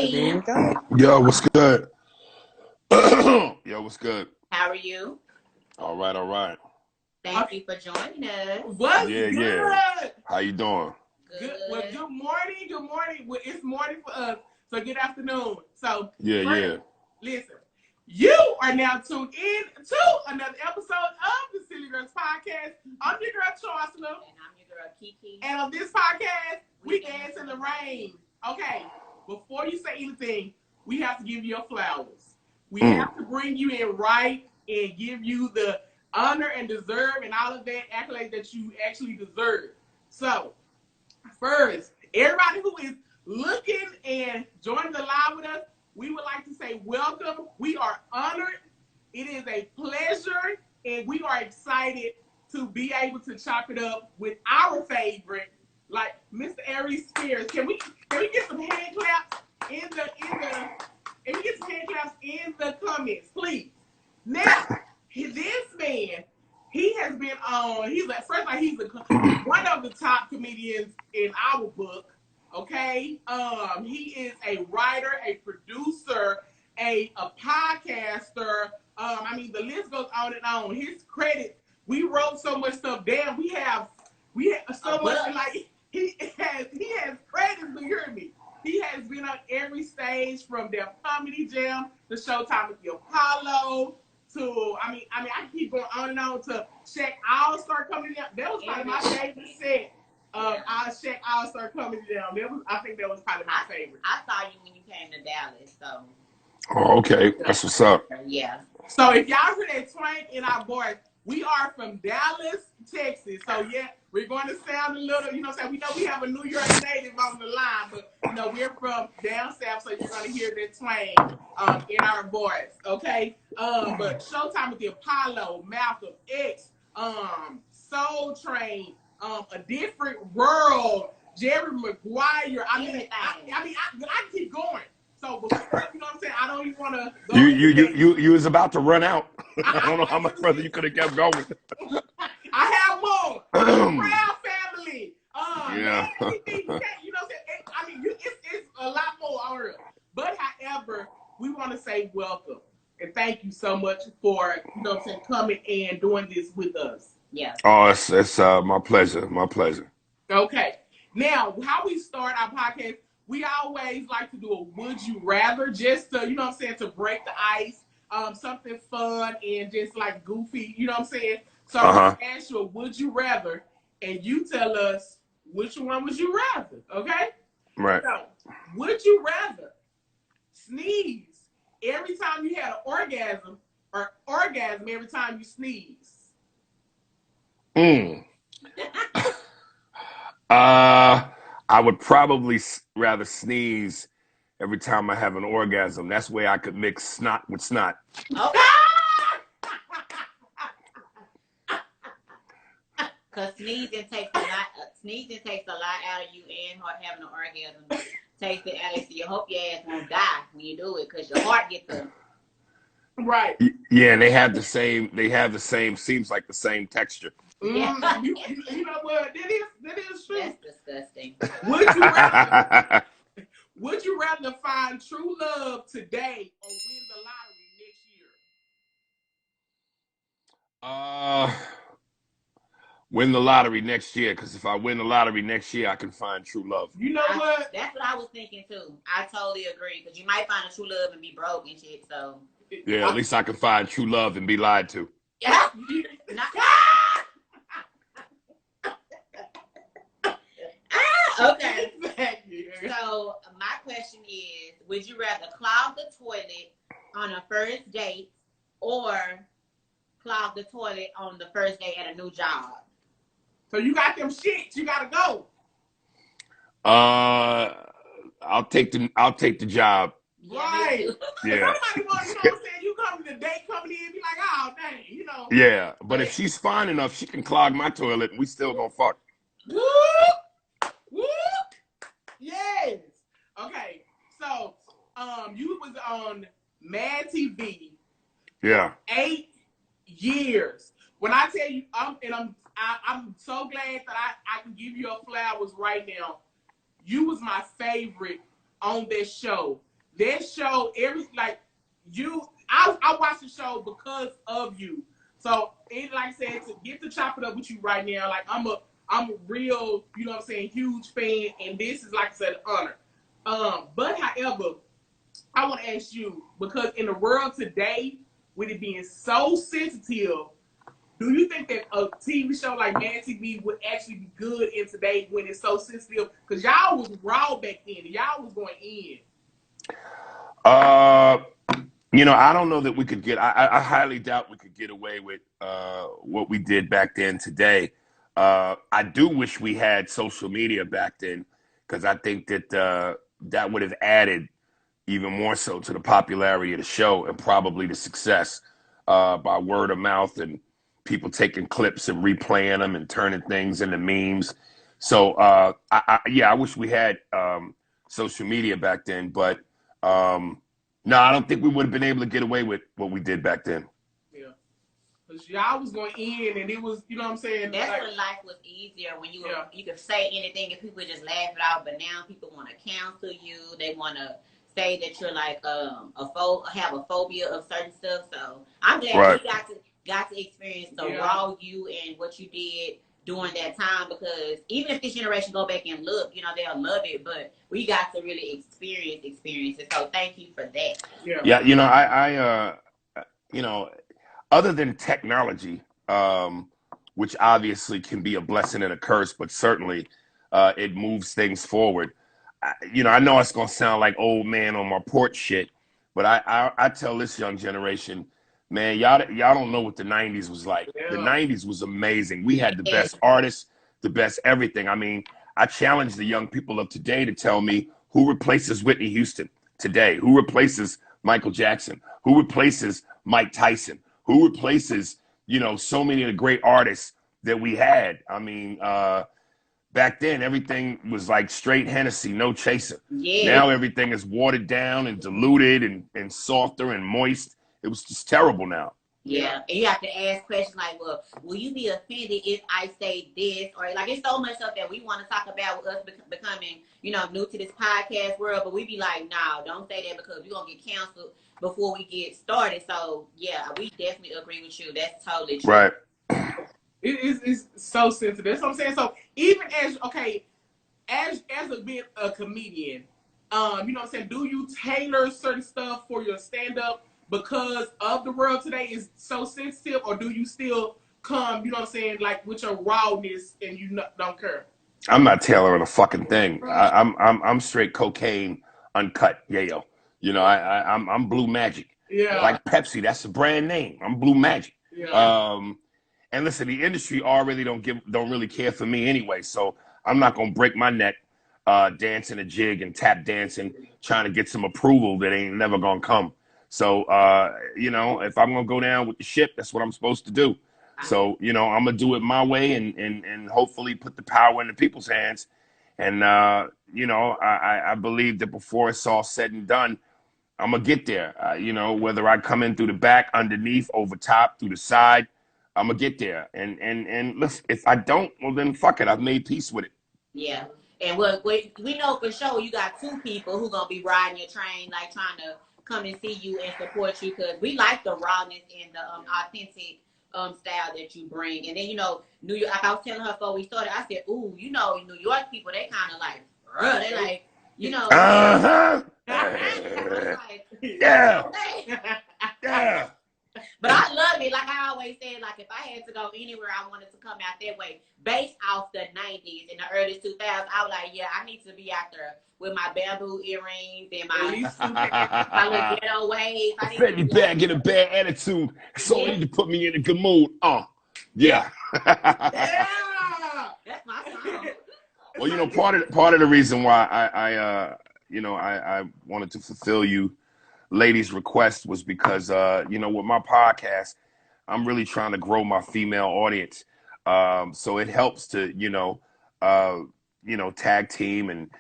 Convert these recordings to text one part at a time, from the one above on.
Hey. Yo, what's good? Yo, what's good? How are you? All right. Thank you for joining us. What's good? Yeah. How you doing? Good. Well, good morning. Well, it's morning for us, so good afternoon. So, Yeah. Listen, you are now tuned in to another episode of the Silly Girls Podcast. I'm your girl, Charles. And I'm your girl, Kiki. And on this podcast, we dance in the rain. Okay, before you say anything, we have to give you your flowers. We have to bring you in right and give you the honor and deserve and all of that accolade that you actually deserve. So, first, everybody who is looking and joining the live with us, we would like to say welcome. We are honored. It is a pleasure, and we are excited to be able to chop it up with our favorite, like Mr. Aries Spears. Can we get some hand claps in the comments, please? Now, this man, he has been on. He's one of the top comedians in our book. Okay, he is a writer, a producer, a podcaster. I mean, the list goes on and on. His credits. We wrote so much stuff down. We have so much, like he has credits. You hear me? He has been on every stage from their comedy jam, the Showtime with the Apollo, to I mean I can keep going on and on to Shaq All-Star comedy jam. That was probably my favorite set of Shaq All-Star comedy jam. I think that was probably my favorite. I saw you when you came to Dallas, so. Oh, okay. That's what's up. Yeah. So if y'all hear that twang in our voice, we are from Dallas, Texas. So yeah, we're going to sound a little, you know what I'm saying? We know we have a New York native on the line, but you know, we're from down south, so you're going to hear that twang in our voice, okay? But Showtime with the Apollo, Malcolm X, Soul Train, A Different World, Jerry Maguire. I keep going. So before, you know what I'm saying, I don't even want to go. You was about to run out. I don't know how much further you could have kept going. I have more. Proud family. Yeah. Anything, you know what I'm saying? I mean, it's a lot more on here. But however, we want to say welcome and thank you so much for, you know what I'm saying, coming and doing this with us. Yeah. Oh, it's my pleasure. My pleasure. Okay. Now, how we start our podcast, we always like to do a would you rather, just to, you know what I'm saying, to break the ice, something fun and just like goofy, you know what I'm saying? So I'm going to ask you a would you rather, and you tell us which one would you rather, okay? Right. So, would you rather sneeze every time you had an orgasm or orgasm every time you sneeze? I would probably rather sneeze every time I have an orgasm. That's where I could mix snot with snot. Okay. Because sneezing takes a lot out of you, and having an orgasm takes it out of you. You hope your ass won't die when you do it, because your heart gets a... Right. Yeah, and they have the same, seems like the same texture. Yeah. You know what? That is true. That's disgusting. Would you rather find true love today or win the lottery next year? Win the lottery next year, because if I win the lottery next year, I can find true love. You know what? That's what I was thinking too. I totally agree, because you might find a true love and be broke and shit. So yeah, at least I can find true love and be lied to. Yeah. Okay. Exactly. So my question is, would you rather clog the toilet on a first date or clog the toilet on the first day at a new job? So you got them shits, you gotta go. I'll take the job. Right. Yeah. Somebody wants, you know what I'm saying? You come to the date, coming in, be like, oh dang, you know. Yeah, but if she's fine enough, she can clog my toilet and we still gonna fuck. Whoop! Whoop! Yes. Okay. So, you was on Mad TV. Yeah. 8 years. When I tell you, I'm so glad that I can give you your flowers right now. You was my favorite on this show. that show, I watched the show because of you. So, like I said, to get to chop it up with you right now, like I'm a real, you know what I'm saying, huge fan, and this is, like I said, an honor. But however, I want to ask you, because in the world today, with it being so sensitive, do you think that a TV show like Mad TV would actually be good in today when it's so sensitive? Because y'all was raw back then, and y'all was going in. I don't know that we could get. I highly doubt we could get away with what we did back then today. I do wish we had social media back then, because I think that that would have added even more so to the popularity of the show and probably the success by word of mouth and people taking clips and replaying them and turning things into memes. So I wish we had social media back then, but no, I don't think we would have been able to get away with what we did back then. Yeah, because y'all was going in, and it was, you know what I'm saying? That's when life was easier, when you could say anything and people would just laugh it out. But now people want to counsel you. They want to say that you're like have a phobia of certain stuff. So I'm glad you got to experience the raw you and what you did during that time, because even if this generation go back and look, they'll love it, but we got to really experience it. So thank you for that. I other than technology, which obviously can be a blessing and a curse, but certainly it moves things forward. I know it's gonna sound like old man on my porch shit, but I tell this young generation, man, y'all don't know what the 90s was like. The 90s was amazing. We had the best artists, the best everything. I mean, I challenge the young people of today to tell me who replaces Whitney Houston today, who replaces Michael Jackson, who replaces Mike Tyson, who replaces, so many of the great artists that we had. I mean, back then, everything was like straight Hennessy, no chaser. Yeah. Now everything is watered down and diluted and softer and moist. It was just terrible now. Yeah, and you have to ask questions like, well, will you be offended if I say this? Or like, it's so much stuff that we want to talk about with us becoming, new to this podcast world. But we be like, no, don't say that, because we're going to get canceled before we get started. So, yeah, we definitely agree with you. That's totally true. Right. It's so sensitive. That's what I'm saying. So even as a comedian, you know what I'm saying, do you tailor certain stuff for your stand-up because of the world today is so sensitive, or do you still come, you know what I'm saying, like with your rawness and you don't care? I'm not tailoring a fucking thing. I'm straight cocaine uncut. Yayo. I'm Blue Magic. Yeah. Like Pepsi, that's a brand name. I'm Blue Magic. Yeah. And listen, the industry already don't really care for me anyway, so I'm not gonna break my neck dancing a jig and tap dancing, trying to get some approval that ain't never gonna come. So if I'm gonna go down with the ship, that's what I'm supposed to do. So I'm gonna do it my way and hopefully put the power in the people's hands. And I believe that before it's all said and done, I'm gonna get there. Whether I come in through the back, underneath, over top, through the side, I'm gonna get there. And listen, if I don't, well then fuck it. I've made peace with it. Yeah. And we know for sure you got two people who gonna be riding your train, like trying to come and see you and support you, because we like the rawness and the authentic style that you bring. And then New York, like I was telling her before we started, I said, ooh, New York people, they kind of like, they like, like, yeah. Yeah. But I love it. Like I always said, like if I had to go anywhere, I wanted to come out that way. Based off the 90s and the early 2000s, I was like, yeah, I need to be out there with my bamboo earrings and my little ghetto waves. I fed me bag in a bad attitude. So you need to put me in a good mood. Yeah. Yeah. That's my song. Well, part of the reason why I wanted to fulfill you ladies' request was because with my podcast, I'm really trying to grow my female audience. So it helps to tag team and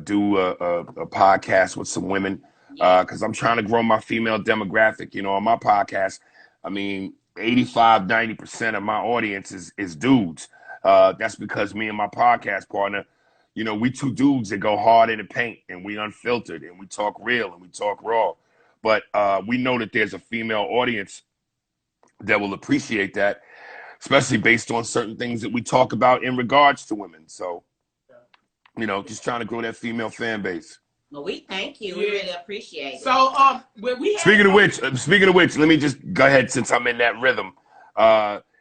do a podcast with some women, because I'm trying to grow my female demographic. On my podcast, I mean, 85-90% of my audience is dudes. That's because me and my podcast partner, You know, we two dudes that go hard in the paint, and we unfiltered, and we talk real, and we talk raw. But we know that there's a female audience that will appreciate that, especially based on certain things that we talk about in regards to women. So, you know, just trying to grow that female fan base. Well, we thank you. We really appreciate it. So, when we speaking of which, let me just go ahead since I'm in that rhythm.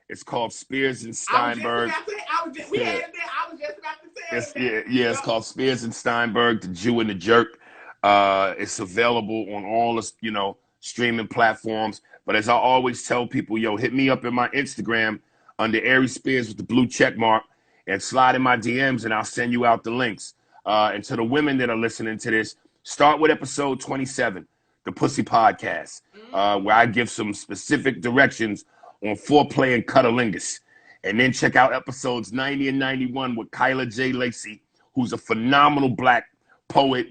It's called Spears and Steinberg. I was just about to say. It's called Spears and Steinberg, The Jew and the Jerk. It's available on all the, you know, streaming platforms. But as I always tell people, yo, hit me up in my Instagram under Aries Spears with the blue check mark and slide in my DMs and I'll send you out the links. And to the women that are listening to this, start with episode 27, the Pussy Podcast, where I give some specific directions on foreplay and cunnilingus. And then check out episodes 90 and 91 with Kyla J. Lacey, who's a phenomenal Black poet,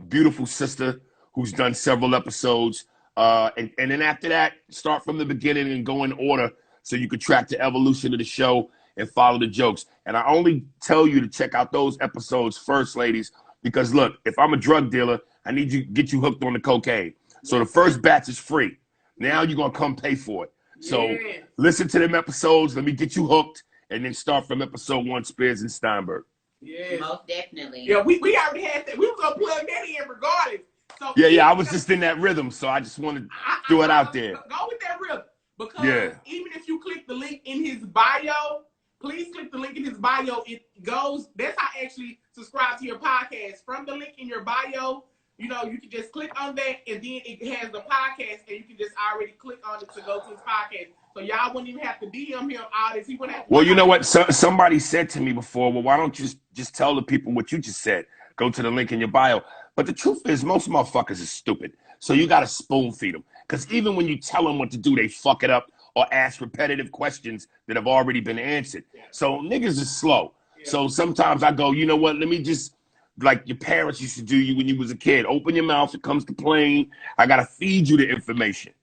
beautiful sister who's done several episodes. And then after that, start from the beginning and go in order so you can track the evolution of the show and follow the jokes. And I only tell you to check out those episodes first, ladies, because look, if I'm a drug dealer, I need you get you hooked on the cocaine. So the first batch is free. Now you're going to come pay for it. So listen to them episodes. Let me get you hooked. And then start from episode 1, Spears and Steinberg. Yeah. Most definitely. Yeah, we already had that. We were going to plug that in regardless. So I was just in that rhythm. So I just wanted to throw it out there. Go with that rhythm. Because even if you click the link in his bio, please click the link in his bio. It goes, that's how I actually subscribe to your podcast. From the link in your bio, you know, you can just click on that and then it has the podcast and you can just already click on it to go to his podcast. So y'all wouldn't even have to DM him all this. He wouldn't have to. Well, you know what? Somebody said to me before, well, why don't you just tell the people what you just said? Go to the link in your bio. But the truth is, most motherfuckers is stupid. So you got to spoon feed them. Because even when you tell them what to do, they fuck it up or ask repetitive questions that have already been answered. So niggas is slow. So sometimes I go, you know what? Let me just, like your parents used to do you when you was a kid. Open your mouth. It comes to playing. I got to feed you the information.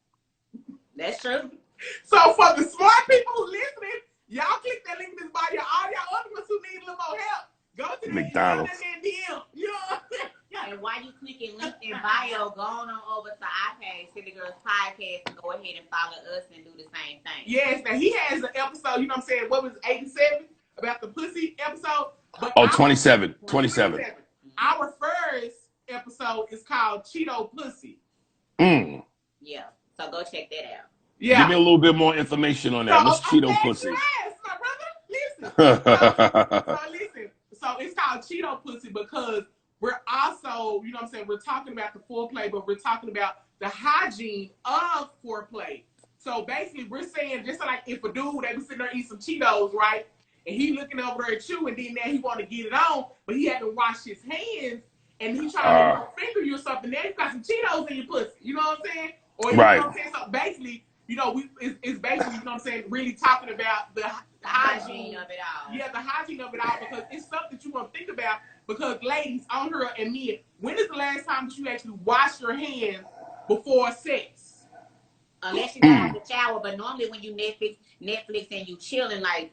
That's true. So for the smart people who listening, y'all click that link in this bio. All y'all other ones who need a little more help, go to the McDonald's. DM. You know? And while you clicking link in bio, go on over to our page, City Girls Podcast, and go ahead and follow us and do the same thing. Yes, now he has an episode, you know what I'm saying, what was 87? About the pussy episode? But 27. Our first episode is called Cheeto Pussy. Yeah, so go check that out. Yeah. Give me a little bit more information on that. What's Cheeto Pussy? My brother, listen. So it's called Cheeto Pussy because we're also, you know what I'm saying, we're talking about the foreplay, but we're talking about the hygiene of foreplay. So basically, we're saying, just like if a dude, they be sitting there eating some Cheetos, right? And he looking over there at you, and then now he want to get it on, but he haven't washed his hands, and he trying to finger you or something. Now you got some Cheetos in your pussy. You know what I'm saying? Or you know what I'm saying? So basically, you know, it's basically, you know what I'm saying, really talking about the hygiene of it all. Yeah, the hygiene of it all, because it's something that you want to think about. Because ladies, on her and men, when is the last time that you actually wash your hands before sex? Unless you got out the shower, but normally when you Netflix and you chilling like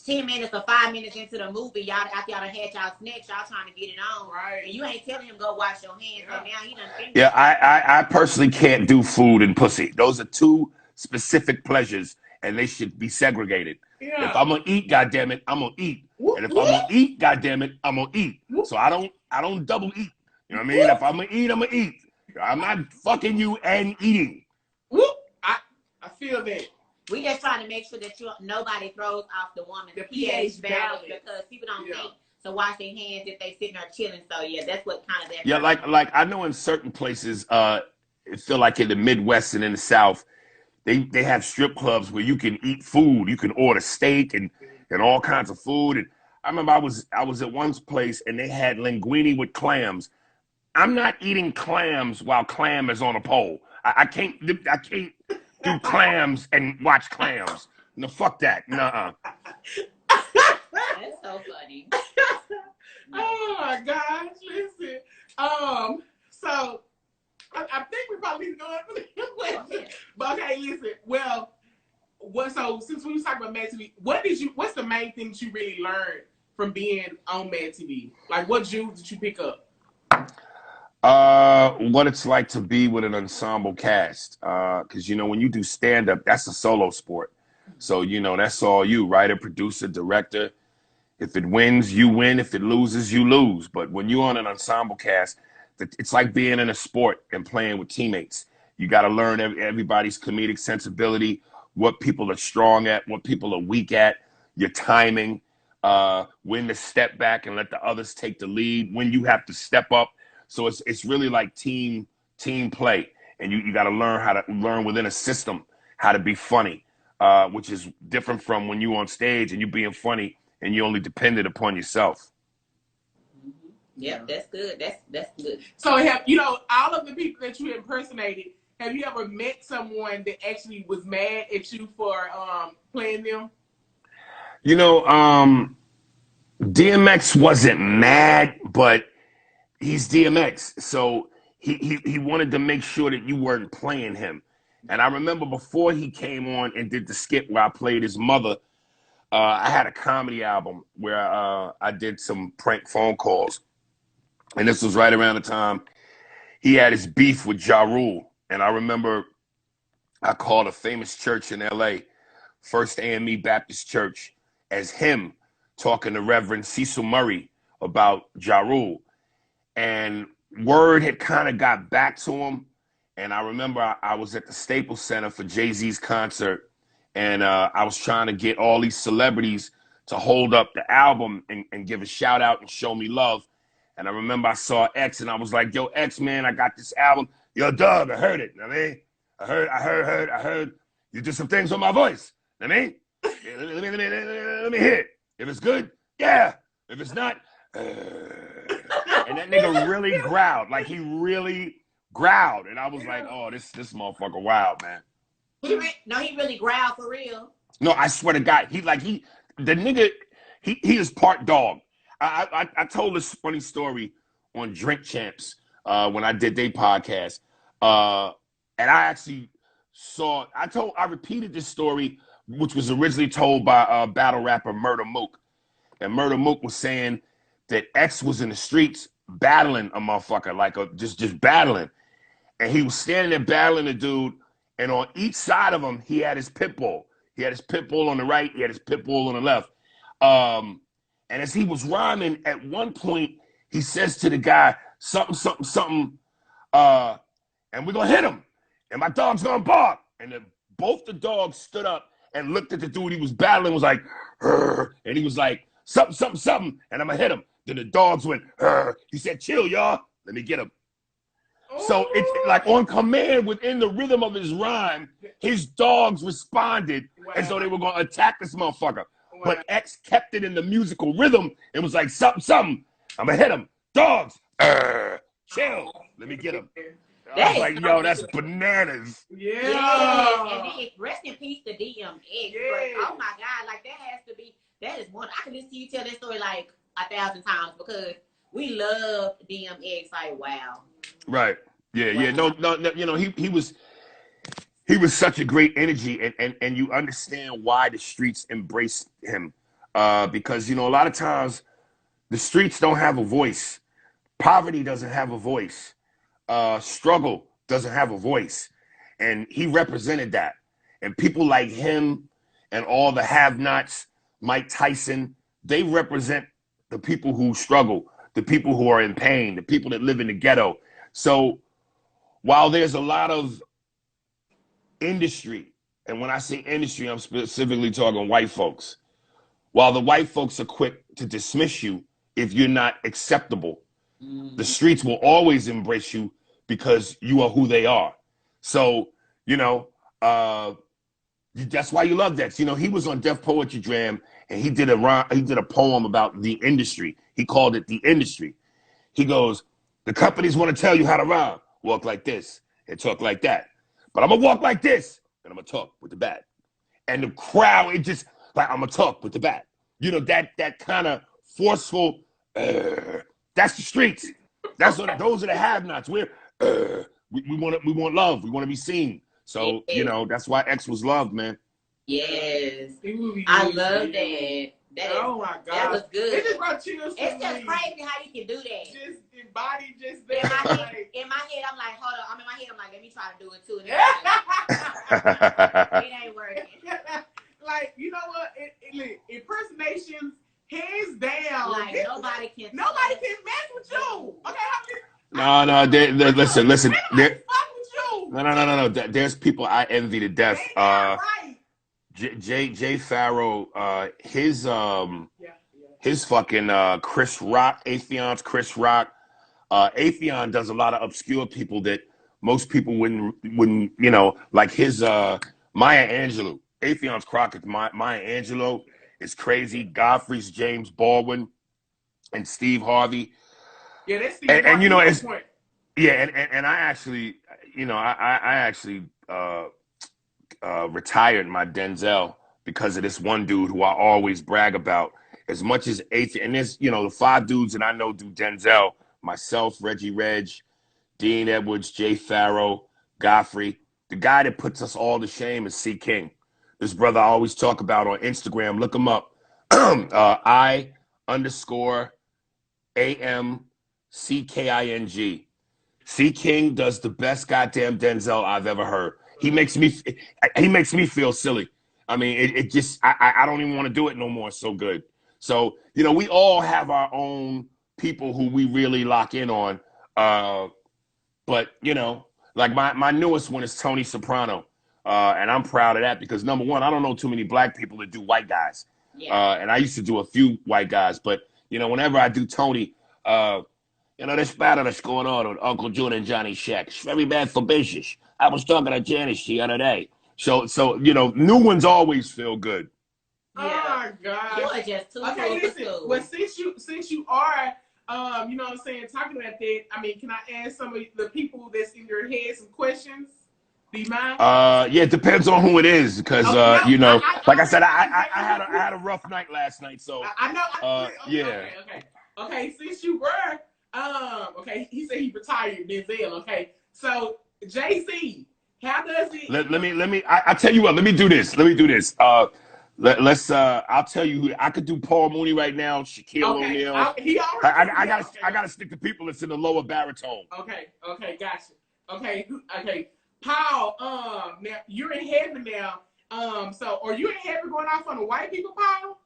10 minutes or 5 minutes into the movie, y'all after y'all done had y'all snacks, y'all trying to get it on, right? And you ain't telling him go wash your hands. So now he done finished. Yeah, I personally can't do food and pussy. Those are two specific pleasures, and they should be segregated. Yeah. If I'm gonna eat, goddammit, I'm gonna eat. And if I'm gonna eat, goddammit, I'm gonna eat. So I don't double eat. You know what I mean? If I'm gonna eat, I'm gonna eat. I'm not fucking you and eating. I feel that. We just trying to make sure that nobody throws off the woman's pH balance because people don't think to wash their hands if they sitting there chilling. So yeah, that's what kind of that. Yeah, like I know in certain places, it feel like in the Midwest and in the South, they have strip clubs where you can eat food. You can order steak and all kinds of food. And I remember I was at one place and they had linguine with clams. I'm not eating clams while clam is on a pole. I can't do clams and watch clams. No, fuck that. Nuh-uh. That's so funny. Oh my gosh, listen. So I think we probably need to go on for the question. But okay, listen. Well, so since we was talking about masculinity, what's the main thing that you really learned from being on Mad TV? Like, what jewels did you pick up? What it's like to be with an ensemble cast. Because, when you do stand-up, that's a solo sport. So, that's all you, writer, producer, director. If it wins, you win. If it loses, you lose. But when you're on an ensemble cast, it's like being in a sport and playing with teammates. You got to learn everybody's comedic sensibility, what people are strong at, what people are weak at, your timing, when to step back and let the others take the lead, when you have to step up. So it's really like team play, and you got to learn how to learn within a system how to be funny, which is different from when you on stage and you being funny and you only dependent upon yourself. Yep, that's good. That's good. So all of the people that you impersonated, have you ever met someone that actually was mad at you for playing them? DMX wasn't mad, but he's DMX, so he wanted to make sure that you weren't playing him. And I remember before he came on and did the skit where I played his mother, I had a comedy album where I did some prank phone calls. And this was right around the time he had his beef with Ja Rule. And I remember I called a famous church in L.A., First AME Baptist Church, as him talking to Reverend Cecil Murray about Ja Rule. And word had kind of got back to him. And I remember I was at the Staples Center for Jay-Z's concert. And I was trying to get all these celebrities to hold up the album and give a shout out and show me love. And I remember I saw X and I was like, yo, X, man, I got this album. Yo, Doug, I heard it. I mean, I heard you did some things on my voice. I mean, let me hear it. If it's good, yeah. If it's not, and that nigga really growled. Like, he really growled. And I was like, oh, this motherfucker wild, man. He really growled for real. No, I swear to God, the nigga is part dog. I told this funny story on Drink Champs when I did their podcast. And I actually I repeated this story, which was originally told by battle rapper Murder Mook. And Murder Mook was saying that X was in the streets battling a motherfucker, like just battling. And he was standing there battling a dude, and on each side of him, he had his pit bull. He had his pit bull on the right, he had his pit bull on the left. And as he was rhyming, at one point, he says to the guy, something, and we're going to hit him. And my dog's going to bark. And then both the dogs stood up and looked at the dude he was battling, was like, "Rrr," and he was like, something, and I'm going to hit him. Then the dogs went, "Rrr." He said, chill, y'all. Let me get him. So it's like on command, within the rhythm of his rhyme, his dogs responded as though they were going to attack this motherfucker. But X kept it in the musical rhythm and was like, something. I'm going to hit him. Dogs. Chill. Let me get him. I was like, yo, that's bananas. Yeah. And then rest in peace to DMX. Yeah. Oh, my God. Like, that is one. I can listen to you tell that story like 1,000 times because we love DMX. Like, wow. Right. Yeah, wow. Yeah. No, he was such a great energy, and you understand why the streets embraced him. Because, a lot of times the streets don't have a voice. Poverty doesn't have a voice. Struggle doesn't have a voice. And he represented that. And people like him and all the have-nots, Mike Tyson, they represent the people who struggle, the people who are in pain, the people that live in the ghetto. So while there's a lot of industry, and when I say industry, I'm specifically talking white folks, while the white folks are quick to dismiss you if you're not acceptable, the streets will always embrace you because you are who they are. So, that's why you love that. He was on Def Poetry Jam, and he did a poem about the industry. He called it The Industry. He goes, the companies want to tell you how to rhyme. Walk like this and talk like that. But I'm going to walk like this, and I'm going to talk with the bat. And the crowd, it just, like, I'm going to talk with the bat. That kind of forceful, that's the streets. Those are the have-nots. We want love. We want to be seen. So, that's why X was loved, man. Yes. I love that. Oh my God. That was good. It just brought chills to It's just crazy how you can do that. Just embody just there. In my head, I'm like, hold on. I'm in my head, I'm like, let me try to do it too. And it ain't working. Like, you know what? Impersonations, hands down. Like, nobody can mess with you. Okay, No, listen. No. There's people I envy to death. Right. Jay Farrow, his fucking Chris Rock, Atheon's Chris Rock. Atheon does a lot of obscure people that most people wouldn't, like his Maya Angelou. Atheon's Crockett's Maya Angelou is crazy. Godfrey's James Baldwin and Steve Harvey. Yeah, that's Steve Harvey. And it's point. Yeah, and I actually, retired my Denzel because of this one dude who I always brag about. As much as Atheon, and there's, the 5 dudes that I know do Denzel, myself, Reggie Reg, Dean Edwards, Jay Farrow, Godfrey. The guy that puts us all to shame is C. King. This brother I always talk about on Instagram. Look him up. I_AMCKING. C. King does the best goddamn Denzel I've ever heard. He makes me feel silly. I mean, it just, I don't even want to do it no more. It's so good. So, we all have our own people who we really lock in on. But, like my newest one is Tony Soprano. And I'm proud of that because, number one, I don't know too many black people that do white guys. Yeah. And I used to do a few white guys. But, whenever I do Tony, this battle that's going on with Uncle June and Johnny Shaq, it's very bad for business. I was talking to Janice the other day. So new ones always feel good. Yeah. Oh, my God. You are just too okay, listen. cool. Well, since you are, talking about that, I mean, can I ask some of the people that's in your head some questions? Do you mind? Yeah, it depends on who it is because, like I said, I had a rough night last night, so. I know. Yeah. Okay, since you were, he said he retired, Denzel, okay. So, JC, how does it? Let me, I tell you what, let me do this. Let's I'll tell you who I could do. Paul Mooney right now, Shaquille O'Neal. I gotta stick to people that's in the lower baritone. Okay, gotcha. Okay. Paul, now you're in heaven now. So are you in heaven going off on the white people, Paul?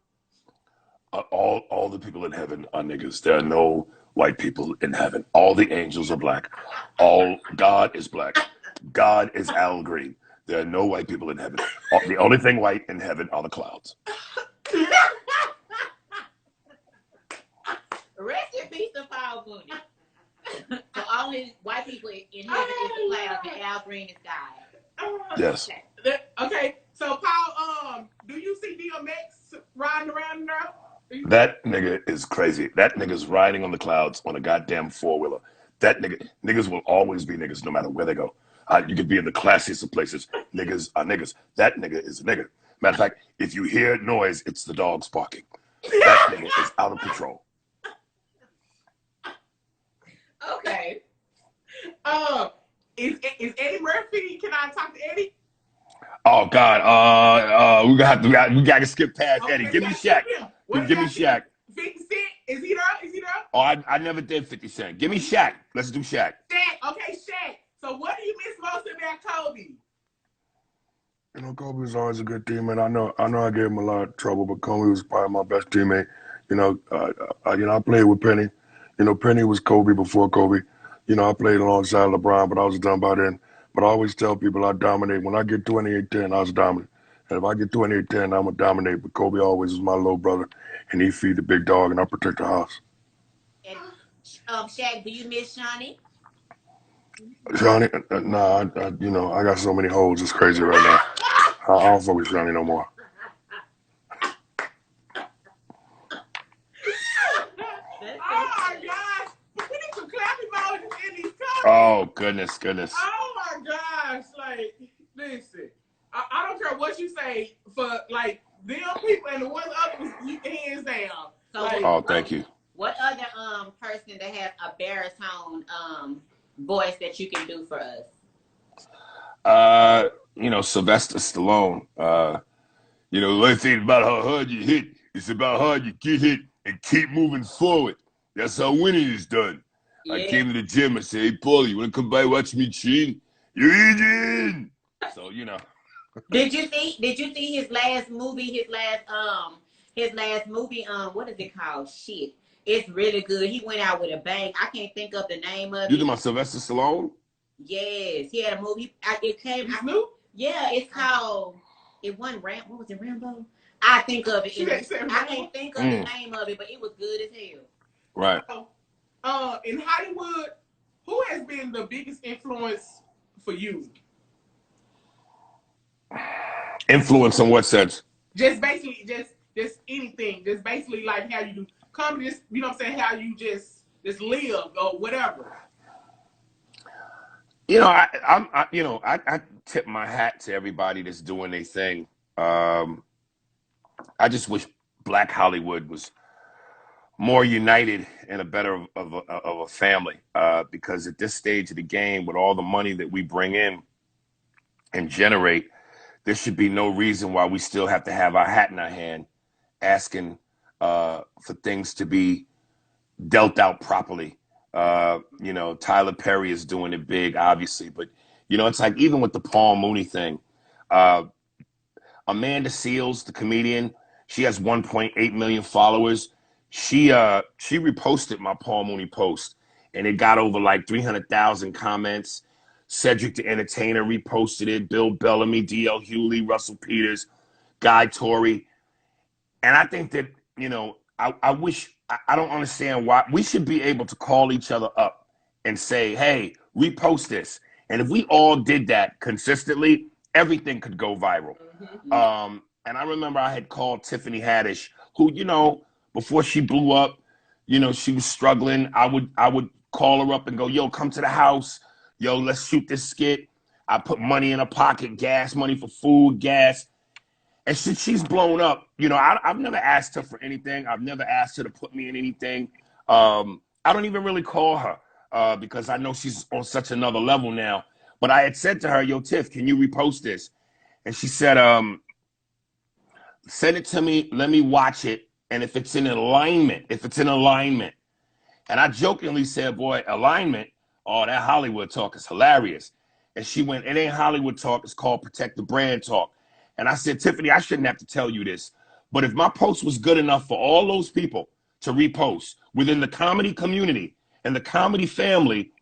All the people in heaven are niggas. There are no white people in heaven. All the angels are black. God is black. God is Al Green. There are no white people in heaven. The only thing white in heaven are the clouds. Rest in peace to Paul Mooney. So only white people in heaven is the clouds and Al Green is God. Yes. Okay. So Paul, do you see DMX riding around now? That nigga is crazy. That nigga's riding on the clouds on a goddamn 4-wheeler. That niggas will always be niggas no matter where they go. You could be in the classiest of places. Niggas are niggas. That nigga is a nigga. Matter of fact, if you hear noise, it's the dogs barking. That nigga is out of control. Okay. Is Eddie Murphy? Can I talk to Eddie? Oh God. We gotta skip past Eddie. Give me Shaq. Give me Shaq. 50 Cent? Is he there? Oh, I never did 50 Cent. Give me Shaq. Let's do Shaq. Okay, Shaq. So what do you miss most about Kobe? Kobe was always a good teammate. I know I gave him a lot of trouble, but Kobe was probably my best teammate. I played with Penny. Penny was Kobe before Kobe. I played alongside LeBron, but I was done by then. But I always tell people I dominate. When I get 28-10, I was dominant. And if I get 28-10, I'm going to dominate. But Kobe always was my little brother, and he feed the big dog, and I protect the house. And Shaq, do you miss Shawnee? Shawnee? Nah, I got so many holes. It's crazy right now. I don't fuck with Shawnee no more. Oh, goodness. Oh, my gosh. Like, listen, I don't care what you say for, like, them people and the one others, you hands down. So like, thank you. What other person that has a baritone voice that you can do for us? Sylvester Stallone. The only thing about how hard you hit, It's about how you get hit and keep moving forward. That's how winning is done. Yeah. I came to the gym. I said, hey, Paul, you want to come by and watch me train? You're Adrian. So, you know. Did you see his last movie? His last movie. What is it called? Shit. It's really good. He went out with a bang. I can't think of the name of it. You talking about Sylvester Stallone? Yes, he had a movie. It came. Yeah, it's called. It wasn't Ram. What was it? Rambo. I think of it. I can't think of the name of it, but it was good as hell. Right. In Hollywood, who has been the biggest influence for you? Influence in what sense? Just basically, just anything. Just basically like how you do comedy. Just, you know what I'm saying? How you just live or whatever. You know, I tip my hat to everybody that's doing their thing. I just wish Black Hollywood was more united and a better of a family. Because at this stage of the game, with all the money that we bring in and generate, there should be no reason why we still have to have our hat in our hand, asking for things to be dealt out properly. You know, Tyler Perry is doing it big, obviously, but you know, it's like even with the Paul Mooney thing, Amanda Seales, the comedian, she has 1.8 million followers. She reposted my Paul Mooney post, and it got over like 300,000 comments. Cedric the Entertainer reposted it. Bill Bellamy, D.L. Hewley, Russell Peters, Guy Torrey, and I think that, you know, I wish. I don't understand why we should be able to call each other up and say, hey, repost this. And if we all did that consistently, everything could go viral. Mm-hmm. And I remember I had called Tiffany Haddish, who, you know, before she blew up, you know, she was struggling. I would call her up and go, yo, come to the house. Yo, let's shoot this skit. I put money in her pocket, gas money for food, gas. And since she's blown up, you know, I've never asked her for anything. I've never asked her to put me in anything. I don't even really call her because I know she's on such another level now. But I had said to her, yo, Tiff, can you repost this? And she said, send it to me. Let me watch it. And if it's in alignment. And I jokingly said, boy, alignment, oh, that Hollywood talk is hilarious. And she went, it ain't Hollywood talk. It's called Protect the Brand talk. And I said, Tiffany, I shouldn't have to tell you this, but if my post was good enough for all those people to repost within the comedy community and the comedy family,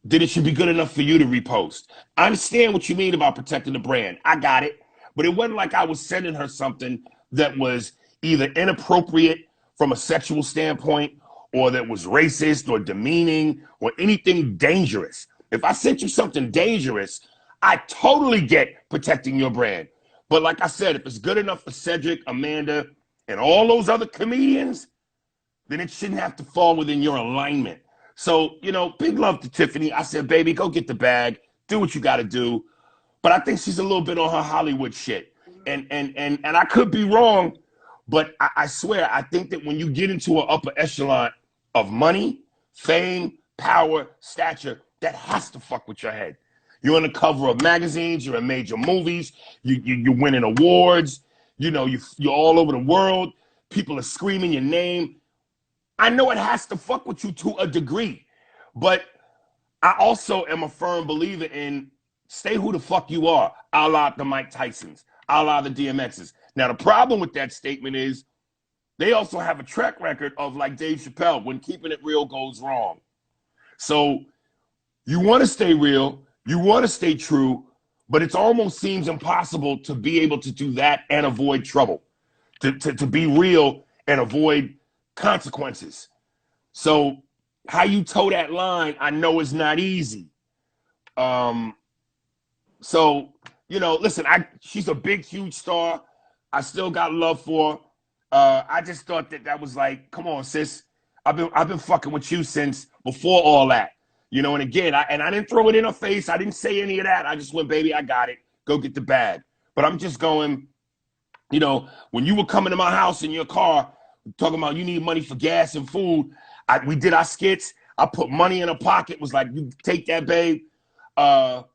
then it should be good enough for you to repost. I understand what you mean about protecting the brand. I got it. But it wasn't like I was sending her something that was either inappropriate from a sexual standpoint or that was racist or demeaning or anything dangerous. If I sent you something dangerous, I totally get protecting your brand. But like I said, if it's good enough for Cedric, Amanda, and all those other comedians, then it shouldn't have to fall within your alignment. So, you know, big love to Tiffany. I said, baby, go get the bag. Do what you got to do. But I think she's a little bit on her Hollywood shit. And I could be wrong, but I swear, I think that when you get into an upper echelon of money, fame, power, stature, that has to fuck with your head. You're on the cover of magazines. You're in major movies. You're winning awards. You know, you're all over the world. People are screaming your name. I know it has to fuck with you to a degree, but I also am a firm believer in stay who the fuck you are, a la the Mike Tysons, a la the DMXs. Now, the problem with that statement is they also have a track record of, like Dave Chappelle, when keeping it real goes wrong. So you want to stay real. You want to stay true, but it almost seems impossible to be able to do that and avoid trouble, to be real and avoid consequences. So how you toe that line, I know is not easy. So, you know, listen, she's a big, huge star. I still got love for her. I just thought that was like, come on, sis. I've been fucking with you since before all that. You know, and again, I didn't throw it in her face. I didn't say any of that. I just went, baby, I got it. Go get the bag. But I'm just going, you know, when you were coming to my house in your car, talking about you need money for gas and food, we did our skits. I put money in her pocket, was like, you take that, babe. So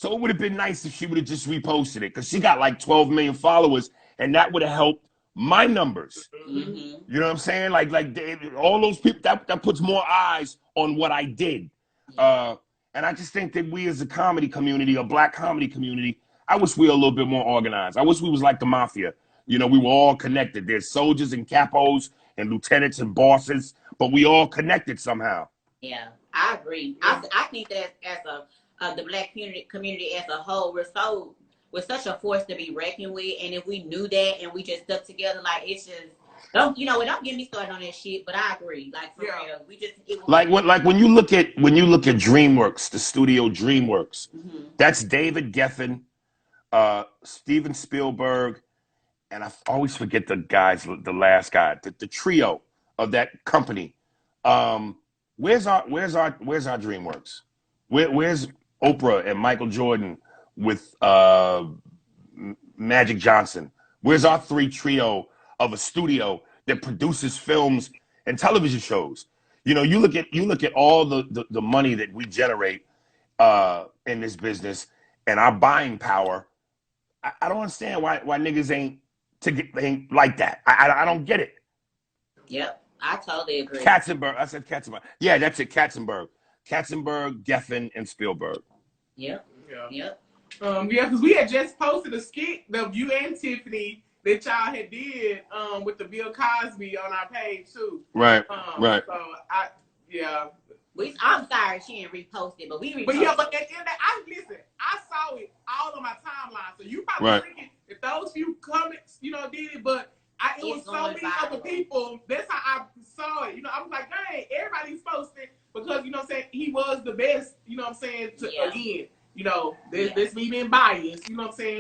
it would have been nice if she would have just reposted it because she got like 12 million followers, and that would have helped my numbers. Mm-hmm. You know what I'm saying? Like all those people, that puts more eyes on what I did. And I just think that we as a comedy community, a black comedy community, I wish we were a little bit more organized. I wish we was like the mafia. You know, we were all connected. There's soldiers and capos and lieutenants and bosses, but we all connected somehow. Yeah, I agree. I think that as the black community as a whole, we're such a force to be reckoned with. And if we knew that and we just stuck together, like it's just don't get me started on that shit. But I agree, like for real, when you look at DreamWorks, the studio DreamWorks, that's David Geffen, Steven Spielberg, and I always forget the last guy, the trio of that company. Where's our DreamWorks? Where's Oprah and Michael Jordan with Magic Johnson? Where's our three trio of a studio that produces films and television shows? You know, you look at all the money that we generate in this business and our buying power. I don't understand why niggas ain't like that. I don't get it. Yep. I totally agree. Katzenberg. I said Katzenberg. Yeah, that's it. Katzenberg, Geffen, and Spielberg. Yep. Yeah, because we had just posted a skit of you and Tiffany that y'all had did with the Bill Cosby on our page too. Right. Right. So I'm sorry she didn't repost it, but we reposted. But at the end of that, I saw it all on my timeline. So you probably thinking if those few comments, did it, but it was so many other people. That's how I saw it. I was like, dang, everybody's posting because he was the best. Again, this me being biased.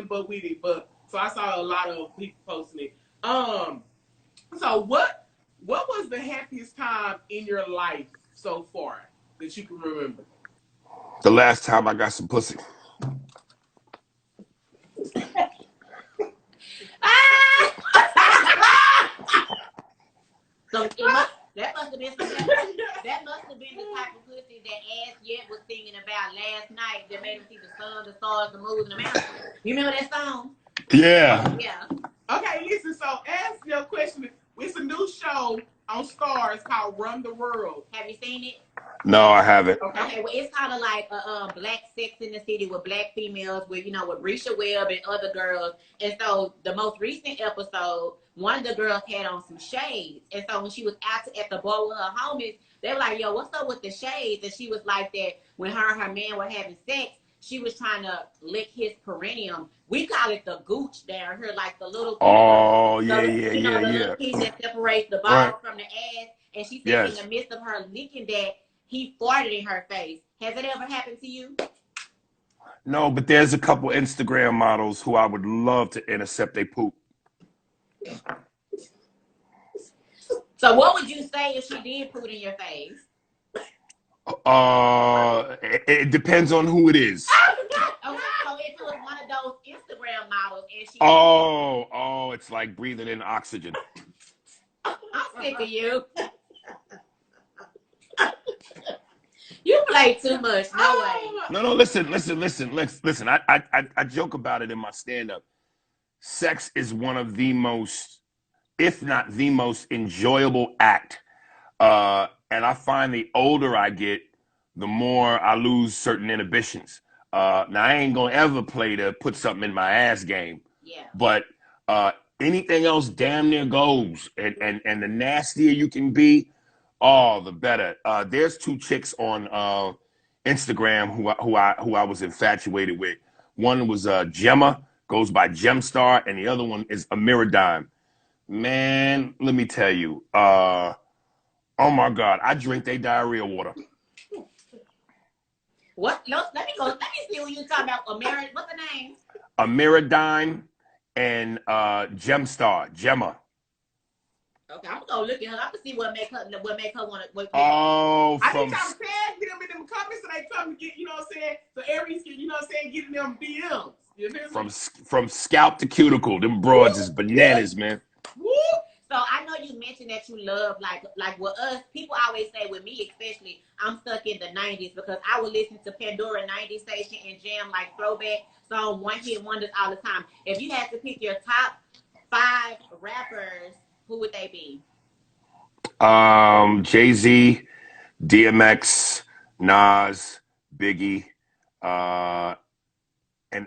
But with it, so I saw a lot of people posting it. So what was the happiest time in your life so far that you can remember? The last time I got some pussy. So that must have been the type of pussy that Ass Yet was singing about last night that made him see the sun, the stars, the moon, and the mountains. You remember that song? Yeah. Yeah. Okay, listen. So ask your question. It's a new show on Stars called Run the World. Have you seen it? No, I haven't. Okay, well, it's kind of like a Black Sex in the City with black females, with Risha Webb and other girls. And so the most recent episode, one of the girls had on some shades. And so when she was out at the bar with her homies, they were like, yo, what's up with the shades? And she was like that when her and her man were having sex, she was trying to lick his perineum. We call it the gooch down here, like the little piece. Oh, the little piece that separates the ball from the ass. And she said in the midst of her licking that, he farted in her face. Has it ever happened to you? No, but there's a couple Instagram models who I would love to intercept their poop. So what would you say if she did put in your face? It depends on who it is. So if it was one of those Instagram models and she... Oh, it's like breathing in oxygen. I'm sick of you. You play too much. No way. No. Listen. I joke about it in my stand-up. Sex is one of the most, if not the most enjoyable act. And I find the older I get, the more I lose certain inhibitions. Now, I ain't going to ever play to put something in my ass game. Yeah. But anything else damn near goes. And the nastier you can be, the better. There's two chicks on Instagram who I was infatuated with. One was Gemma, goes by Gemstar, and the other one is Amiradime. Man, let me tell you, oh my God, I drink their diarrhea water. What? No, let me see what you talking about. What's the name? Amiradime and Gemstar, Gemma. Okay, I'm gonna look at her. I'm gonna see what make her want to. Oh, I think I'm saying get them in them comments so they come to get, so Aries can, getting them DMs. You know from scalp to cuticle, them broads is bananas, man. Woo! So I know you mentioned that you love like with us. People always say with me, especially, I'm stuck in the '90s because I would listen to Pandora 90 station and jam like throwback song, one hit wonders all the time. If you had to pick your top 5 rappers, who would they be? Jay-Z, DMX, Nas, Biggie, and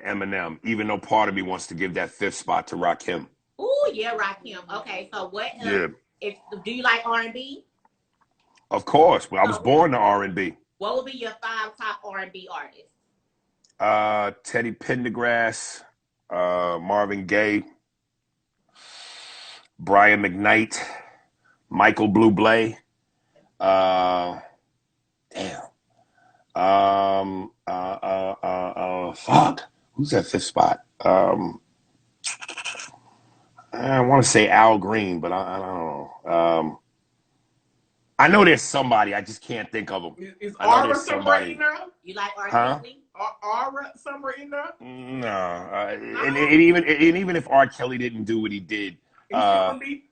Eminem. Even though part of me wants to give that 5th spot to Rakim. Ooh, yeah, Rakim. Okay, so what? Yeah. Do you like R&B? Of course. Well, I was born to R&B. What would be your 5 top R&B artists? Teddy Pendergrass, Marvin Gaye, Brian McKnight, Michael Bublé. Fuck. Who's that 5th spot? I want to say Al Green, but I don't know. I know there's somebody. I just can't think of them. Is Aura somewhere in there? You like R. Huh? Kelly? Aura somewhere in there? No. And even if R. Kelly didn't do what he did, Okay.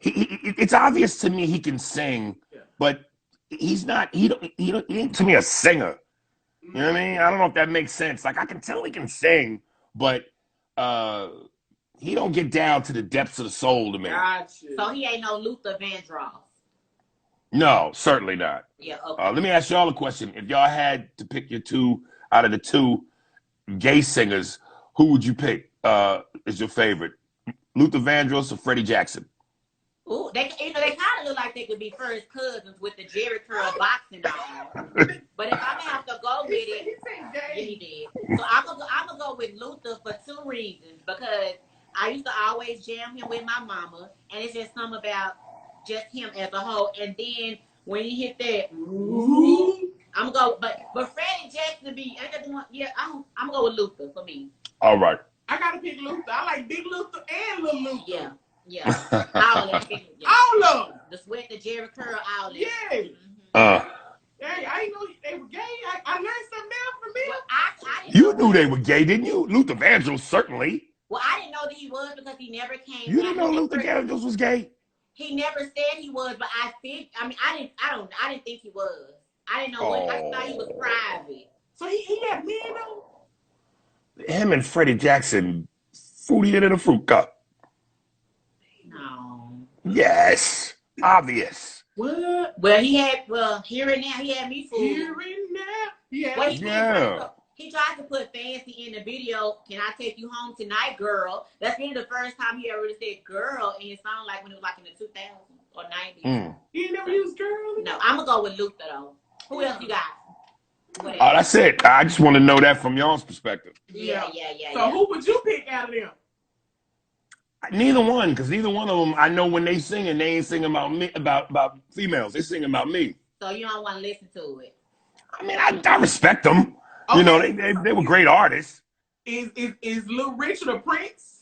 it's obvious to me he can sing, but he's not. He ain't to me a singer. You know what I mean? I don't know if that makes sense. Like I can tell he can sing, but he don't get down to the depths of the soul to me. Gotcha. So he ain't no Luther Vandross. No, certainly not. Yeah. Okay. Let me ask y'all a question. If y'all had to pick your 2 out of the 2 gay singers, who would you pick? Is your favorite Luther Vandross or Freddie Jackson? Ooh, they kind of look like they could be first cousins with the Jerry curl boxing on. But if I'm gonna have to go with it, yeah, he did. So I'm gonna go with Luther for 2 reasons. Because I used to always jam him with my mama, and it's just something about just him as a whole. And then when he hit that, I'm gonna go. But Freddie Jackson be, I'm gonna go with Luther for me. All right. I gotta pick Luther. I like Big Luther and Little Luther. Yeah. All of them. All of them. The sweat, the Jerry curl, all of them. Yeah. Hey, I didn't know they were gay. I learned something else from them. Well, I You knew they were gay, didn't you? Luther Vandross, certainly. Well, I didn't know that he was because he never came. You didn't know Luther Vandross was gay? He never said he was, but I didn't think he was. I didn't know what. I thought he was private. So he had men though? Him and Freddie Jackson, fruitier than a fruit cup. No. Yes. Obvious. What? Well, here and now, he had me fooled. Here and now. Yeah. Well, he tried to put fancy in the video. Can I take you home tonight, girl? That's been the first time he ever said girl in his song, like when it was like in the 2000s or 90s. You never used girl? No, I'm going to go with Luther, though. Who else you got? Oh, that's it. I just want to know that from y'all's perspective. Yeah. So who would you pick out of them? Neither one, because neither one of them, I know when they singing, they ain't singing about me, about females. They singing about me. So you don't want to listen to it? I mean, I respect them. Okay. You know, they were great artists. Is Little Richard a Prince?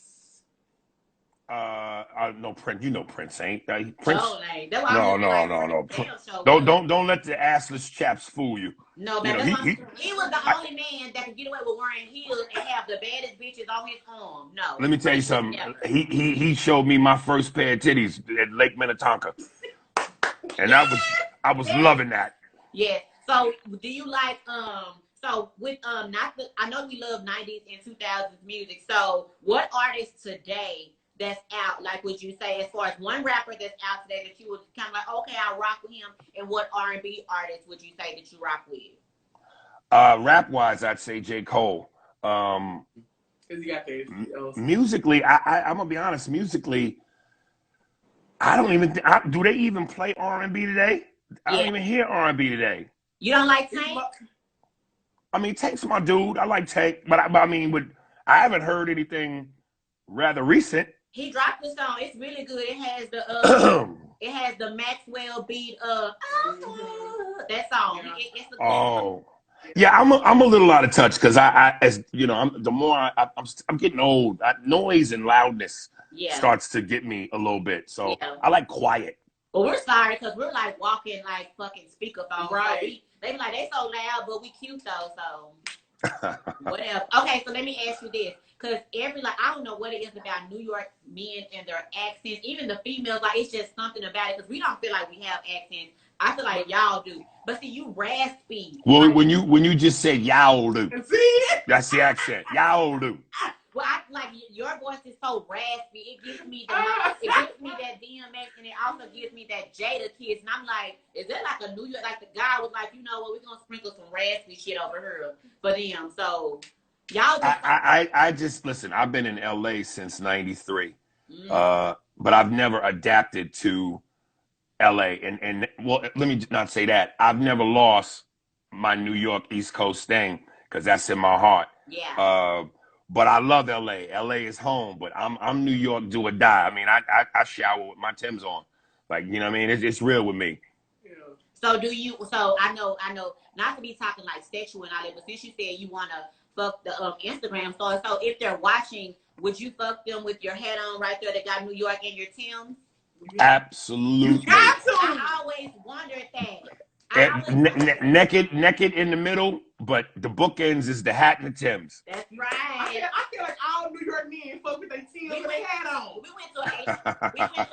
No, Prince. You know Prince ain't. Prince. No. Don't let the assless chaps fool you. No, but he was the only man that could get away with wearing heels and have the baddest bitches on his arm. No. Let me tell you something. He showed me my first pair of titties at Lake Minnetonka, and I was loving that. Yeah. So do you like So with I know we love 90s and 2000s music. So what artists today that's out, like would you say, as far as one rapper that's out today that you would kind of like, okay, I'll rock with him, and what R&B artists would you say that you rock with? Rap wise, I'd say J. Cole. He got musically, I'm gonna be honest. Musically, I don't even do they even play R&B today? I don't even hear R&B today. You don't like Tank? I mean, Tank's my dude. I like Tank, but I haven't heard anything rather recent. He dropped the song. It's really good. It has the Maxwell beat that song. It's a good yeah, I'm a little out of touch because as you know, I'm getting old. Noise and loudness starts to get me a little bit. So I like quiet. Well, we're sorry because we're like walking like fucking speakerphone. Right. They be like, they so loud, but we cute though, so whatever. Okay, so let me ask you this. Because I don't know what it is about New York men and their accents, even the females, like it's just something about it. Because we don't feel like we have accents. I feel like y'all do. But see, you raspy. Well, when you just said y'all do. See? That's the accent. Y'all do. Well, I like your voice is so raspy. It gives me that DMX, and it also gives me that Jada Kiss. And I'm like, is that like a New York? Like the guy was like, you know what? We're gonna sprinkle some raspy shit over here for them. So y'all just I just listen. I've been in LA since '93, but I've never adapted to LA. And well, let me not say that. I've never lost my New York East Coast thing because that's in my heart. Yeah. But I love LA. LA is home, but I'm New York do or die. I mean, I shower with my Timbs on. Like, you know what I mean? It's real with me. Yeah. So I know, not to be talking like sexual and all that, but since you said you want to fuck the Instagram stars, so if they're watching, would you fuck them with your head on right there that got New York and your Timbs? Absolutely. You got to. I always wondered that. Naked in the middle, but the bookends is the hat and the Timbs. That's right. I feel like all New York men fuck with their Timbs with their hat on. We went to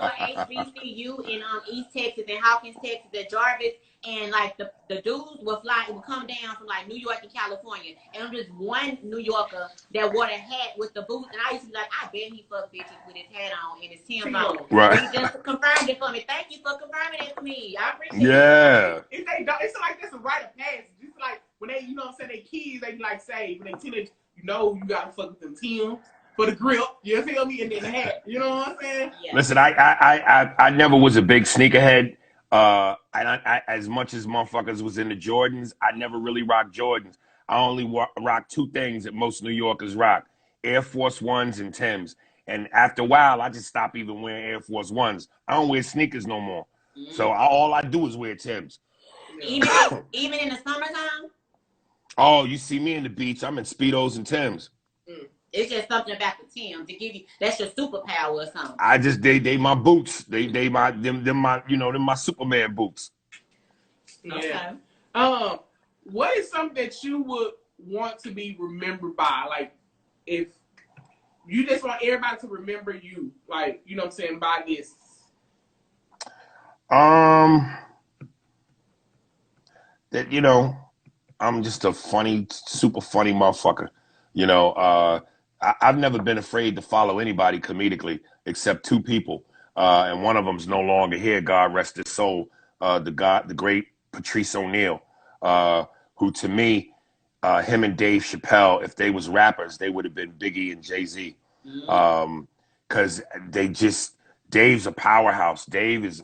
a HBCU in East Texas and Hawkins, Texas at Jarvis, and like the dudes would come down from like New York and California, and I'm just one New Yorker that wore a hat with the boots, and I used to be like, I bet he fuck bitches with his hat on and his Timbs on. Right. He just confirmed it for me. Thank you for confirming it for me. I appreciate it. Yeah. If they don't, it's like that's a rite of passage. It's like when they, you know what I'm saying, they kids, they be like, say, when they teenage, you know, you gotta fuck with them Timbs for the grip, you feel me, and then the hat. You know what I'm saying? Yeah. Listen, I never was a big sneakerhead. I as much as motherfuckers was into Jordans, I never really rocked Jordans. I only rock two things that most New Yorkers rock: Air Force Ones and Timbs. And after a while, I just stopped even wearing Air Force Ones. I don't wear sneakers no more. So all I do is wear Timbs. Even in the summertime? Oh, you see me in the beach, I'm in Speedos and Timbs. It's just something about the Timbs to give you, that's your superpower or something. I just they my boots. They my them my Superman boots. Yeah. What is something that you would want to be remembered by? Like, if you just want everybody to remember you, like, you know what I'm saying, by this. That, you know, I'm just a funny, super funny motherfucker. You know, I've never been afraid to follow anybody comedically except two people. And one of them's no longer here, God rest his soul. The great Patrice O'Neal, who to me, him and Dave Chappelle, if they was rappers, they would have been Biggie and Jay-Z. Cause Dave's a powerhouse. Dave is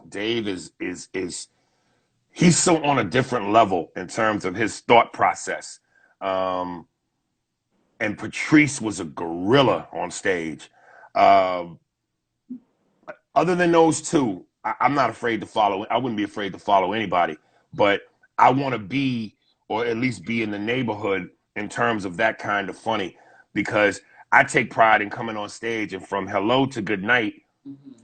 he's so on a different level in terms of his thought process. And Patrice was a gorilla on stage. Other than those two, I'm not afraid to follow. I wouldn't be afraid to follow anybody, but I want to be, or at least be in the neighborhood in terms of that kind of funny, because I take pride in coming on stage and from hello to good night,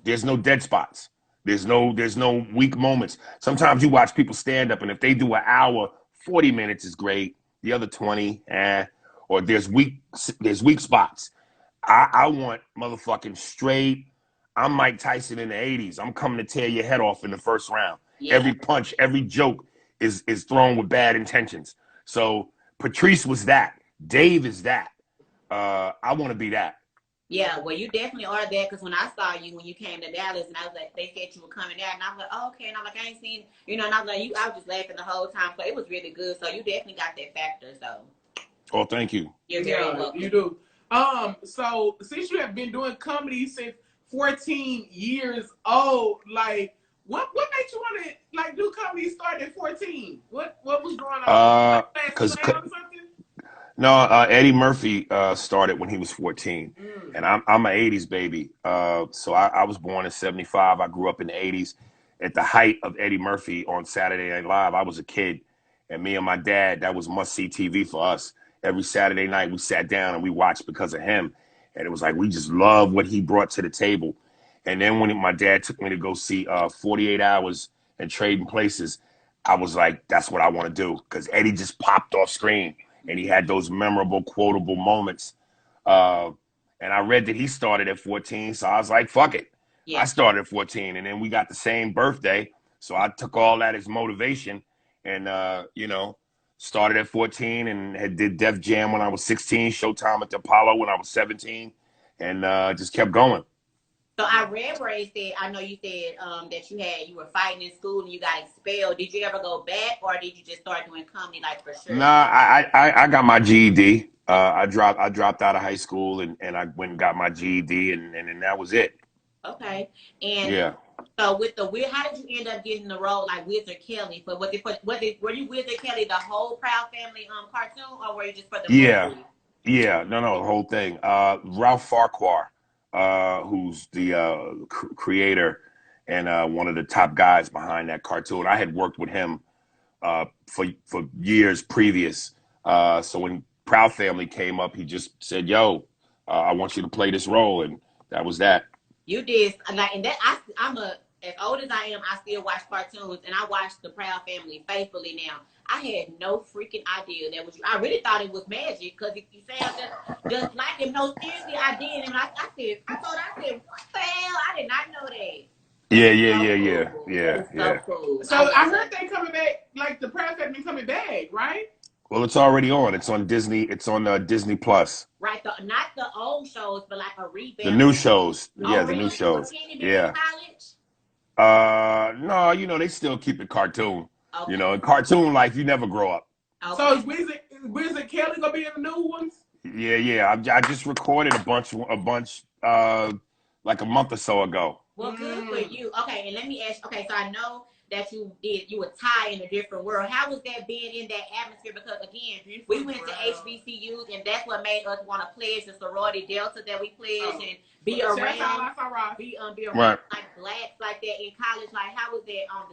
there's no dead spots. There's no weak moments. Sometimes you watch people stand up, and if they do an hour, 40 minutes is great. The other 20, or there's weak spots. I want motherfucking straight. I'm Mike Tyson in the 80s. I'm coming to tear your head off in the first round. Yeah. Every punch, every joke is thrown with bad intentions. So Patrice was that. Dave is that. I want to be that. Yeah, well, you definitely are that, because when I saw you when you came to Dallas, and I was like, they said you were coming out, and I was like, oh, okay, and I'm like, I ain't seen, and I was like, I was just laughing the whole time, so it was really good. So you definitely got that factor. So. Oh, thank you. You're very welcome. You do. So since you have been doing comedy since 14 years old, like, what made you want to like do comedy started at 14? What was going on? No, Eddie Murphy started when he was 14, and I'm an 80s baby. So I was born in 75. I grew up in the 80s. At the height of Eddie Murphy on Saturday Night Live, I was a kid, and me and my dad, that was must-see TV for us. Every Saturday night, we sat down and we watched because of him, and it was like we just loved what he brought to the table. And then when my dad took me to go see 48 Hours and Trading Places, I was like, that's what I want to do, because Eddie just popped off screen. And he had those memorable, quotable moments. And I read that he started at 14, so I was like, fuck it. Yeah. I started at 14, and then we got the same birthday. So I took all that as motivation and, started at 14 and did Def Jam when I was 16, Showtime at the Apollo when I was 17. and just kept going. So I read where it said, I know you said that you were fighting in school and you got expelled. Did you ever go back, or did you just start doing comedy like for sure? Nah, I got my GED. I dropped out of high school and I went and got my GED and that was it. Okay. And yeah. So with the how did you end up getting the role like Wizard Kelly? Were you Wizard Kelly the whole Proud Family cartoon, or were you just for the movie? Yeah, no, the whole thing. Ralph Farquhar, who's the creator and one of the top guys behind that cartoon. I had worked with him for years previous. So when Proud Family came up, he just said, "Yo, I want you to play this role," and that was that. You did, like, and that I'm as old as I am, I still watch cartoons, and I watch the Proud Family faithfully now. I had no freaking idea that was you. I really thought it was magic because if you sound just like him, no, seriously, I did. And I said, what the hell? I did not know that. Yeah. Cool. So I heard they coming back, like the Proud Family coming back, right? Well, it's already on. It's on Disney. It's on Disney Plus. Right, not the old shows, but like a revamp. The new shows. Oh, the new shows. Yeah. College? No, they still keep it cartoon. Okay. In cartoon life, you never grow up. Okay. So is Wizard Kelly gonna be in the new ones? Yeah. I just recorded a bunch like a month or so ago. Well, good for you. Okay, and let me ask. Okay, so I know that you were tied in a different world. How was that being in that atmosphere? Because again, we went to HBCUs, and that's what made us want to pledge the sorority Delta that we pledged and be around right. like blacks like that in college. Like, how was that on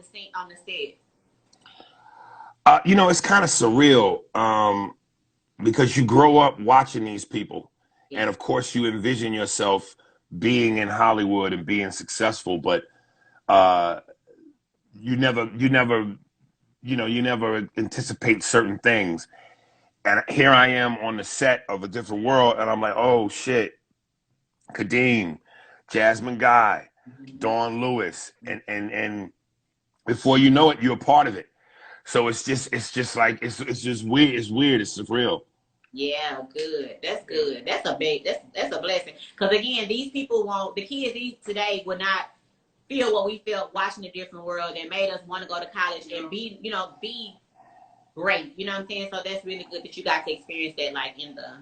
the set? It's kind of surreal because you grow up watching these people, and of course you envision yourself being in Hollywood and being successful, but you never anticipate certain things. And here I am on the set of A Different World, and I'm like, oh shit, Kadeem, Jasmine Guy, Dawn Lewis, and before you know it, you're a part of it. So it's just weird. It's weird. It's surreal. Yeah, good. That's good. That's a blessing. Because again, these kids today would not feel what we felt watching A Different World and made us want to go to college and be great. You know what I'm saying? So that's really good that you got to experience that, like in the.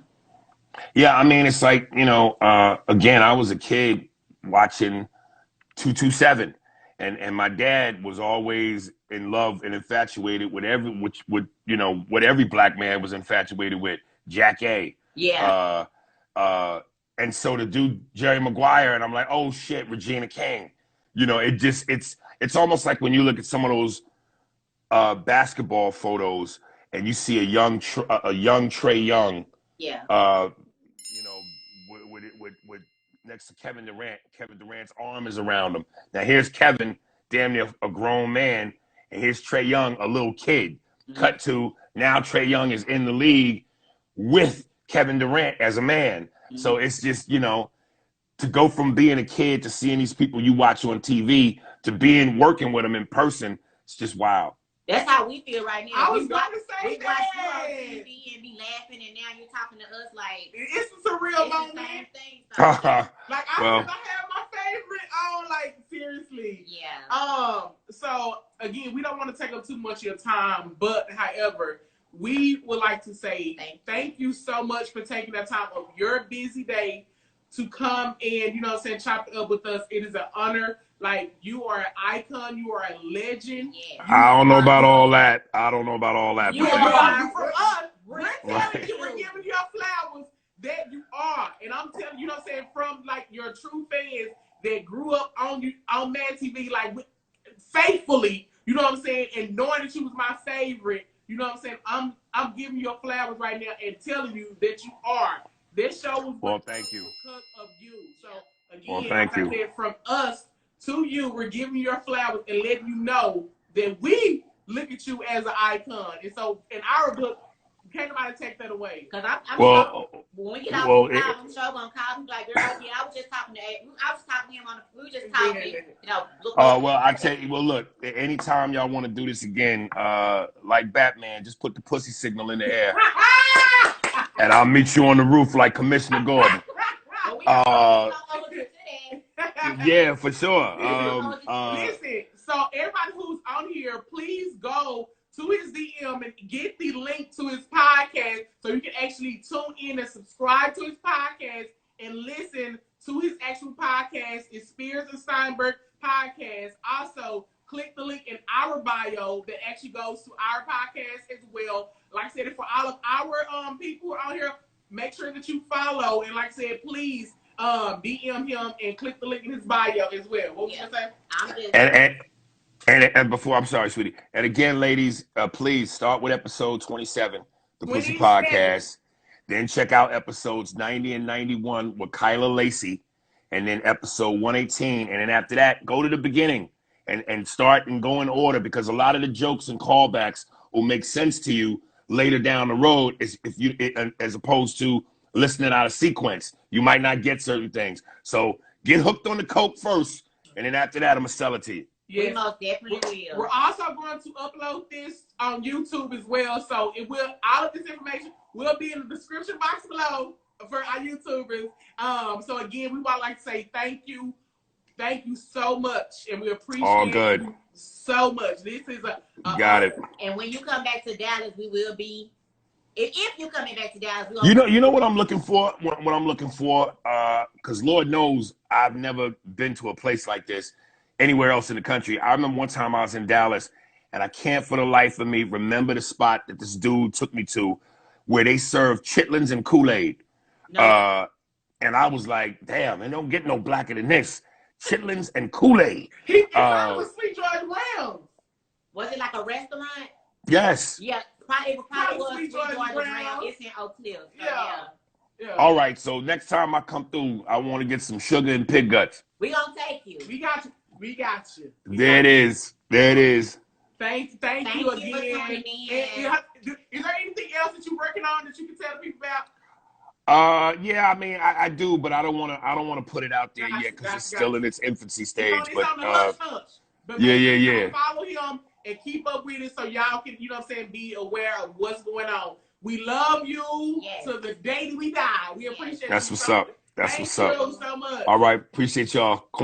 Yeah, I mean, it's like again, I was a kid watching 227, and my dad was always in love and infatuated with what every black man was infatuated with, Jack A. Yeah. And so to do Jerry Maguire, and I'm like, oh shit, Regina King. It's almost like when you look at some of those basketball photos and you see a young Trae Young. Yeah. With next to Kevin Durant. Kevin Durant's arm is around him. Now here's Kevin, damn near a grown man, and here's Trae Young, a little kid. Mm-hmm. Cut to now Trae Young is in the league with Kevin Durant as a man. Mm-hmm. So it's just, to go from being a kid to seeing these people you watch on TV to working with them in person, it's just wild. That's how we feel right now. I was going to say we watch you on TV and be laughing, and now you're talking to us like it's a surreal moment. Same thing. So. Like I have my favorite on. Like seriously. Yeah. So again, we don't want to take up too much of your time, but however, we would like to say thank you so much for taking that time of your busy day to come and chop it up with us. It is an honor. Like, you are an icon. You are a legend. Yeah. I don't know about all that. You are from us. We're telling you, we're giving you flowers that you are. And I'm telling you, from like your true fans that grew up on Mad TV, like faithfully, you know what I'm saying, and knowing that you was my favorite, you know what I'm saying. I'm giving you your flowers right now and telling you that you are. This show was thank you because of you. So again, thank you. I said, from us to you, we're giving you your flowers and letting you know that we look at you as an icon. And so in our book, can't nobody take that away. Because when we get out of the show on call, he's like, girl, I was just talking to him we were just talking, I tell you, look, anytime y'all want to do this again, like Batman, just put the pussy signal in the air. And I'll meet you on the roof like Commissioner Gordon. Well, we Yeah, for sure. Listen, so everybody who's on here, please go to his DM and get the link to his podcast so you can actually tune in and subscribe to his podcast and listen to his actual podcast. It's Spears and Steinberg Podcast. Also, click the link in our bio that actually goes to our podcast as well. Like I said, for all of our people out here, make sure that you follow. And like I said, please DM him and click the link in his bio as well. What was you gonna say? And before, I'm sorry, sweetie. And again, ladies, please start with episode 27, the Pussy Podcast. Then check out episodes 90 and 91 with Kyla Lacey. And then episode 118. And then after that, go to the beginning and start and go in order, because a lot of the jokes and callbacks will make sense to you later down the road as opposed to listening out of sequence. You might not get certain things. So get hooked on the coke first. And then after that, I'm going to sell it to you. Yes. We most definitely will. We're also going to upload this on YouTube as well. So it will, all of this information will be in the description box below for our YouTubers. So again, we would like to say thank you. Thank you so much. And we appreciate you so much. This is got it. And when you come back to Dallas, we will be, if you're coming back to Dallas, you know what I'm looking for? What I'm looking for, because Lord knows I've never been to a place like this anywhere else in the country. I remember one time I was in Dallas, and I can't for the life of me remember the spot that this dude took me to where they served chitlins and Kool-Aid. No. And I was like, damn, it don't get no blacker than this. Chitlins and Kool-Aid. He was Sweet George Brown's. Was it like a restaurant? Yes. Yeah, it probably was Sweet George Brown's. It's in Oak Cliff. So yeah. All right, so next time I come through, I want to get some sugar and pig guts. We gonna take you. We got you. There it is. Thank you again. For coming in. Is there anything else that you're working on that you can tell people about? Yeah, I mean, I do, but I don't want to put it out there yet because it's still in its infancy stage. It's on the hush. But yeah. Follow him and keep up with it so y'all can, you know what I'm saying, be aware of what's going on. We love you to the day we die. We appreciate you. That's what's up. Thank you so much. All right, appreciate y'all.